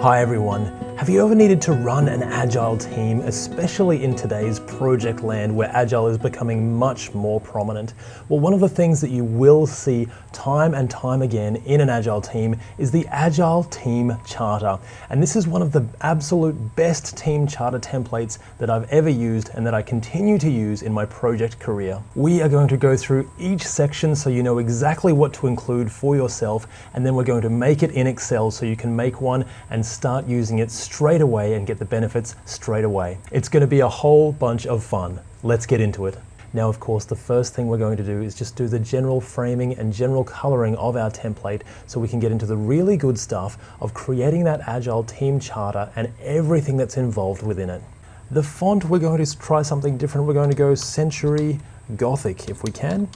Hi everyone. Have you ever needed to run an Agile team, especially in today's project land where Agile is becoming much more prominent? Well, one of the things that you will see time and time again in an Agile team is the Agile Team Charter. And this is one of the absolute best team charter templates that I've ever used and that I continue to use in my project career. We are going to go through each section so you know exactly what to include for yourself, and then we're going to make it in Excel so you can make one and start using it straight away and get the benefits straight away. It's going to be a whole bunch of fun. Let's get into it. Now, of course, the first thing we're going to do is just do the general framing and general coloring of our template so we can get into the really good stuff of creating that Agile Team Charter and everything that's involved within it. The font, we're going to try something different. We're going to go Century Gothic if we can.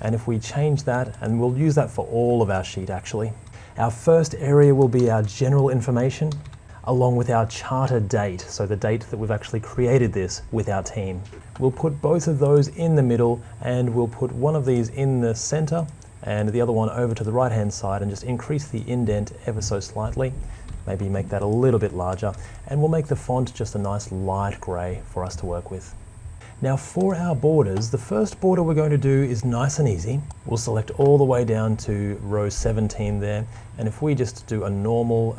And if we change that, and we'll use that for all of our sheet actually. Our first area will be our general information, along with our charter date, so the date that we've actually created this with our team. We'll put both of those in the middle, and we'll put one of these in the center and the other one over to the right hand side, and just increase the indent ever so slightly. Maybe make that a little bit larger, and we'll make the font just a nice light gray for us to work with. Now for our borders, the first border we're going to do is nice and easy. We'll select all the way down to row 17 there, and if we just do a normal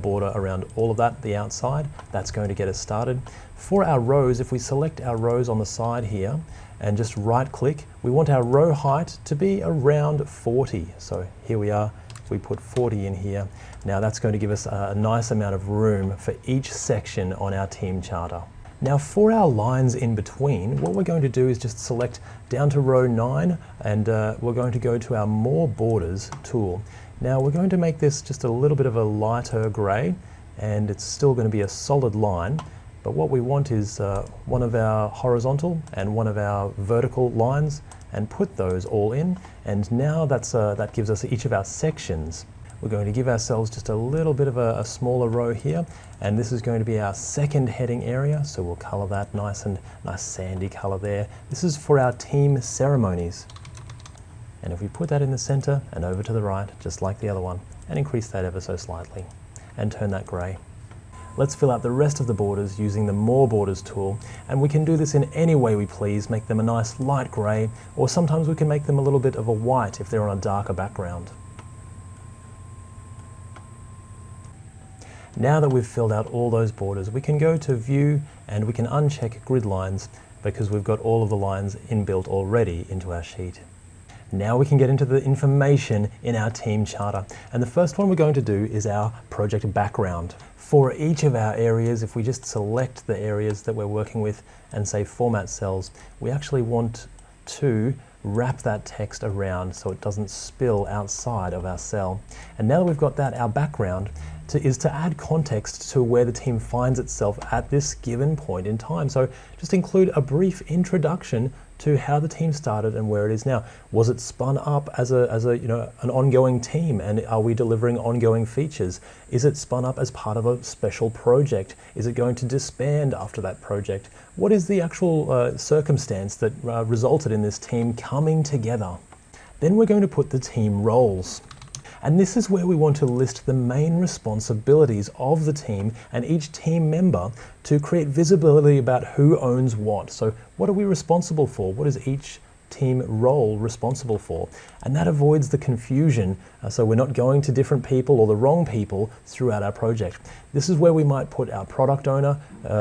border around all of that, the outside, that's going to get us started. For our rows, if we select our rows on the side here and just right click, we want our row height to be around 40. So here we are, we put 40 in here. Now that's going to give us a nice amount of room for each section on our team charter. Now for our lines in between, what we're going to do is just select down to row 9, and we're going to go to our More Borders tool. Now we're going to make this just a little bit of a lighter grey, and it's still going to be a solid line, but what we want is one of our horizontal and one of our vertical lines, and put those all in. And now that gives us each of our sections. We're going to give ourselves just a little bit of a smaller row here, and this is going to be our second heading area, so we'll color that nice sandy color there. This is for our team ceremonies. And if we put that in the center and over to the right, just like the other one, and increase that ever so slightly, and turn that gray. Let's fill out the rest of the borders using the More Borders tool, and we can do this in any way we please, make them a nice light gray, or sometimes we can make them a little bit of a white if they're on a darker background. Now that we've filled out all those borders, we can go to View and we can uncheck Grid Lines because we've got all of the lines inbuilt already into our sheet. Now we can get into the information in our team charter. And the first one we're going to do is our project background. For each of our areas, if we just select the areas that we're working with and say Format Cells, we actually want to wrap that text around so it doesn't spill outside of our cell. And now that we've got that, our background is to add context to where the team finds itself at this given point in time. So just include a brief introduction to how the team started and where it is now. Was it spun up as an ongoing team, and are we delivering ongoing features? Is it spun up as part of a special project? Is it going to disband after that project? What is the actual circumstance that resulted in this team coming together? Then we're going to put the team roles. And this is where we want to list the main responsibilities of the team and each team member to create visibility about who owns what. So what are we responsible for? What is each team role responsible for? And that avoids the confusion, so we're not going to different people or the wrong people throughout our project. This is where we might put our product owner,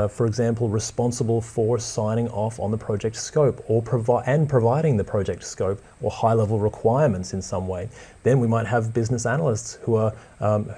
for example, responsible for signing off on the project scope or providing the project scope or high-level requirements in some way. Then we might have business analysts who are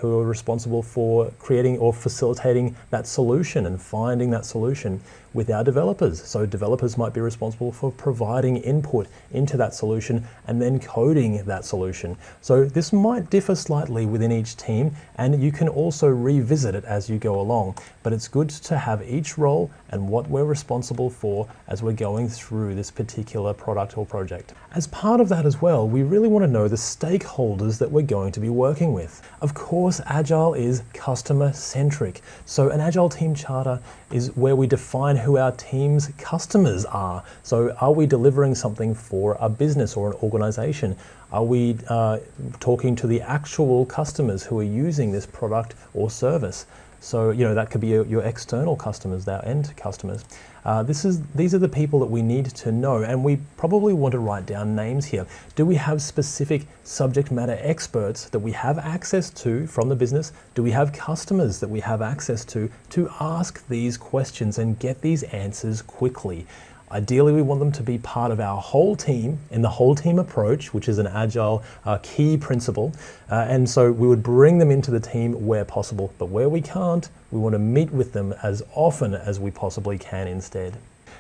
responsible for creating or facilitating that solution and finding that solution with our developers. So developers might be responsible for providing input into that solution and then coding that solution. So this might differ slightly within each team, and you can also revisit it as you go along. But it's good to have each role and what we're responsible for as we're going through this particular product or project. As part of that as well, we really want to know the stakeholders stakeholders that we're going to be working with. Of course, Agile is customer-centric. So an Agile Team Charter is where we define who our team's customers are. So are we delivering something for a business or an organization? Are we talking to the actual customers who are using this product or service? So, that could be your external customers, our end customers. These are the people that we need to know, and we probably want to write down names here. Do we have specific subject matter experts that we have access to from the business? Do we have customers that we have access to ask these questions and get these answers quickly? Ideally, we want them to be part of our whole team in the whole team approach, which is an Agile key principle. And so we would bring them into the team where possible, but where we can't, we want to meet with them as often as we possibly can instead.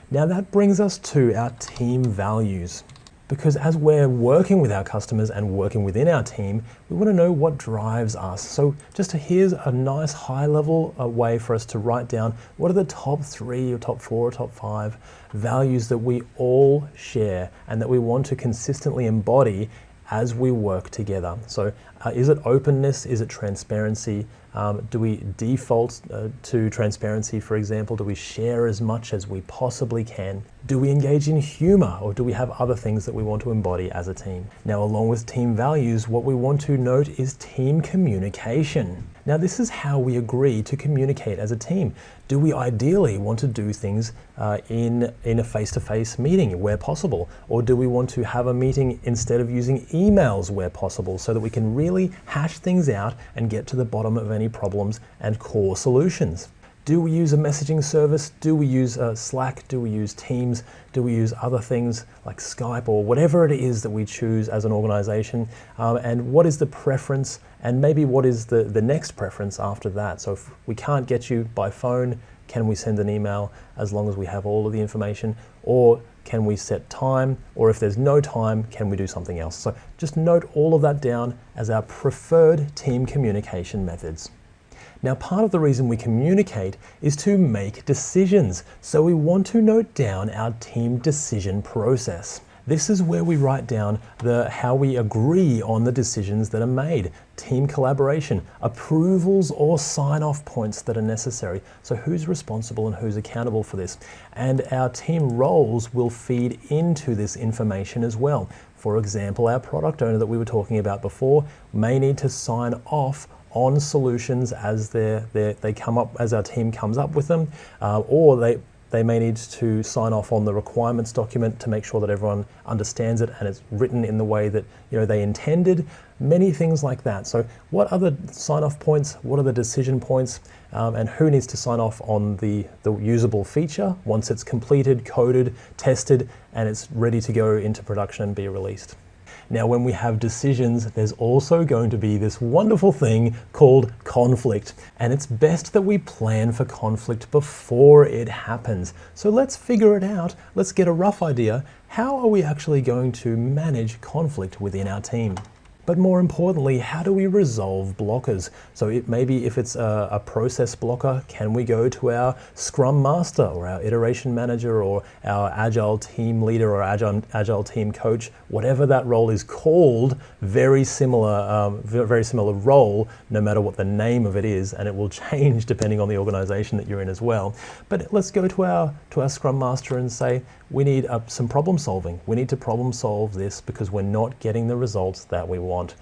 Now that brings us to our team values. Because as we're working with our customers and working within our team, we want to know what drives us. So here's a nice high level way for us to write down what are the top 3 or top 4 or top 5 values that we all share and that we want to consistently embody as we work together. So is it openness? Is it transparency? Do we default to transparency, for example? Do we share as much as we possibly can? Do we engage in humor, or do we have other things that we want to embody as a team? Now, along with team values, what we want to note is team communication. Now, this is how we agree to communicate as a team. Do we ideally want to do things in a face-to-face meeting where possible? Or do we want to have a meeting instead of using emails where possible so that we can really hash things out and get to the bottom of any problems and core solutions? Do we use a messaging service? Do we use Slack? Do we use Teams? Do we use other things like Skype or whatever it is that we choose as an organization? And what is the preference? And maybe what is the next preference after that? So if we can't get you by phone, can we send an email as long as we have all of the information? Or can we set time? Or if there's no time, can we do something else? So just note all of that down as our preferred team communication methods. Now, part of the reason we communicate is to make decisions. So we want to note down our team decision process. This is where we write down how we agree on the decisions that are made, team collaboration, approvals or sign-off points that are necessary. So who's responsible and who's accountable for this? And our team roles will feed into this information as well. For example, our product owner that we were talking about before may need to sign off on solutions as they come up, as our team comes up with them, or they may need to sign off on the requirements document to make sure that everyone understands it and it's written in the way that they intended. Many things like that. So what are the sign-off points? What are the decision points? And who needs to sign off on the usable feature once it's completed, coded, tested, and it's ready to go into production and be released? Now, when we have decisions, there's also going to be this wonderful thing called conflict. And it's best that we plan for conflict before it happens. So let's figure it out. Let's get a rough idea. How are we actually going to manage conflict within our team? But more importantly, how do we resolve blockers? So maybe if it's a process blocker, can we go to our Scrum Master or our iteration manager or our Agile team leader or Agile team coach, whatever that role is called, very similar role, no matter what the name of it is, and it will change depending on the organization that you're in as well. But let's go to our Scrum Master and say, we need some problem solving. We need to problem solve this because we're not getting the results that we want.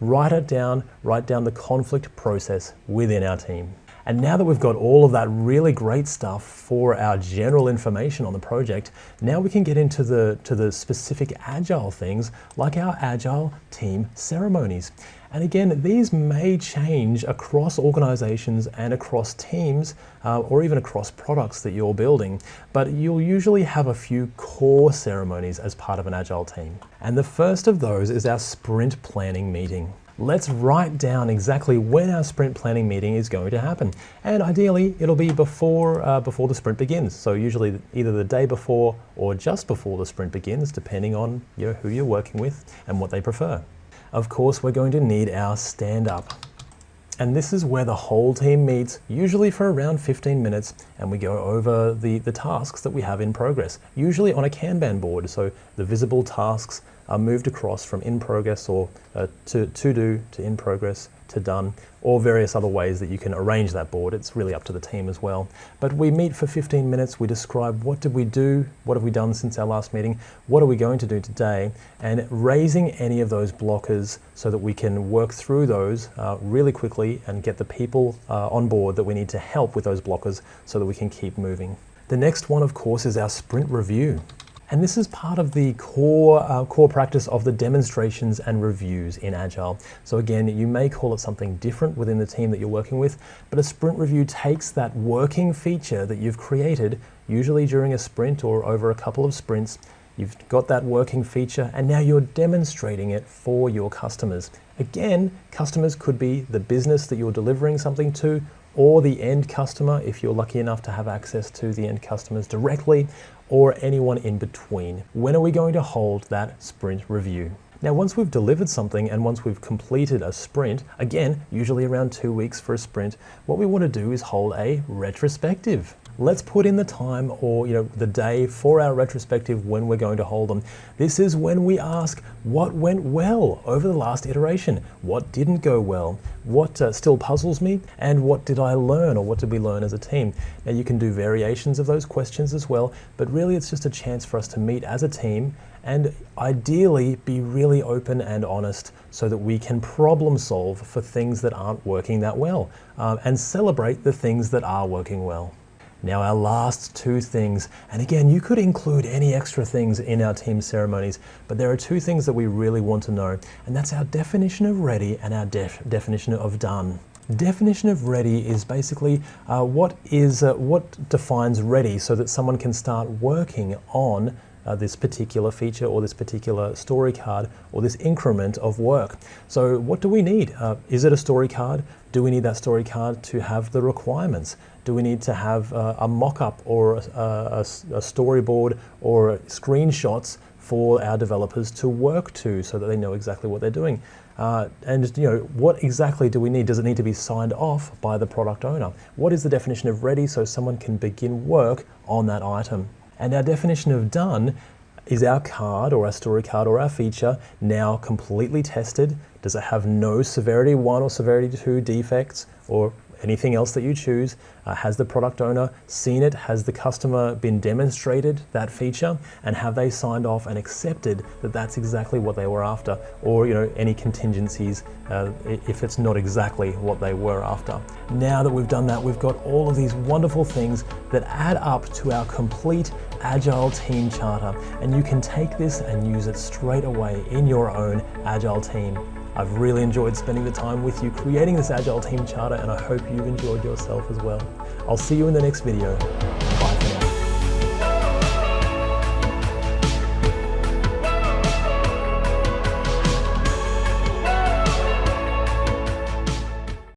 Write down the conflict process within our team. And now that we've got all of that really great stuff for our general information on the project, now we can get into the specific Agile things like our Agile Team Ceremonies. And again, these may change across organizations and across teams or even across products that you're building, but you'll usually have a few core ceremonies as part of an Agile team. And the first of those is our sprint planning meeting. Let's write down exactly when our sprint planning meeting is going to happen. And ideally, it'll be before the sprint begins. So usually either the day before or just before the sprint begins, depending on who you're working with and what they prefer. Of course, we're going to need our stand-up. And this is where the whole team meets, usually for around 15 minutes, and we go over the tasks that we have in progress, usually on a Kanban board. So the visible tasks are moved across from in progress or to do to in progress to done, or various other ways that you can arrange that board. It's really up to the team as well. But we meet for 15 minutes, we describe what did we do, what have we done since our last meeting, what are we going to do today, and raising any of those blockers so that we can work through those really quickly and get the people on board that we need to help with those blockers so that we can keep moving. The next one, of course, is our sprint review. And this is part of the core practice of the demonstrations and reviews in Agile. So again, you may call it something different within the team that you're working with, but a sprint review takes that working feature that you've created, usually during a sprint or over a couple of sprints. You've got that working feature and now you're demonstrating it for your customers. Again, customers could be the business that you're delivering something to, or the end customer if you're lucky enough to have access to the end customers directly, or anyone in between. When are we going to hold that sprint review? Now, once we've delivered something and once we've completed a sprint, again, usually around 2 weeks for a sprint, what we want to do is hold a retrospective. Let's put in the time or the day for our retrospective when we're going to hold them. This is when we ask what went well over the last iteration, what didn't go well, what still puzzles me, and what did I learn or what did we learn as a team. Now you can do variations of those questions as well, but really it's just a chance for us to meet as a team and ideally be really open and honest so that we can problem solve for things that aren't working that well and celebrate the things that are working well. Now our last two things, and again, you could include any extra things in our team ceremonies, but there are two things that we really want to know, and that's our definition of ready and our definition of done. Definition of ready is basically what defines ready so that someone can start working on this particular feature or this particular story card or this increment of work. So what do we need? Is it a story card? Do we need that story card to have the requirements? Do we need to have a mock-up or a storyboard or screenshots for our developers to work to so that they know exactly what they're doing? And what exactly do we need? Does it need to be signed off by the product owner? What is the definition of ready so someone can begin work on that item? And our definition of done is our card or our story card or our feature now completely tested? Does it have no severity 1 or severity 2 defects or anything else that you choose? Has the product owner seen it? Has the customer been demonstrated that feature? And have they signed off and accepted that that's exactly what they were after? Or any contingencies if it's not exactly what they were after. Now that we've done that, we've got all of these wonderful things that add up to our complete Agile Team Charter. And you can take this and use it straight away in your own Agile team. I've really enjoyed spending the time with you creating this Agile Team Charter, and I hope you've enjoyed yourself as well. I'll see you in the next video.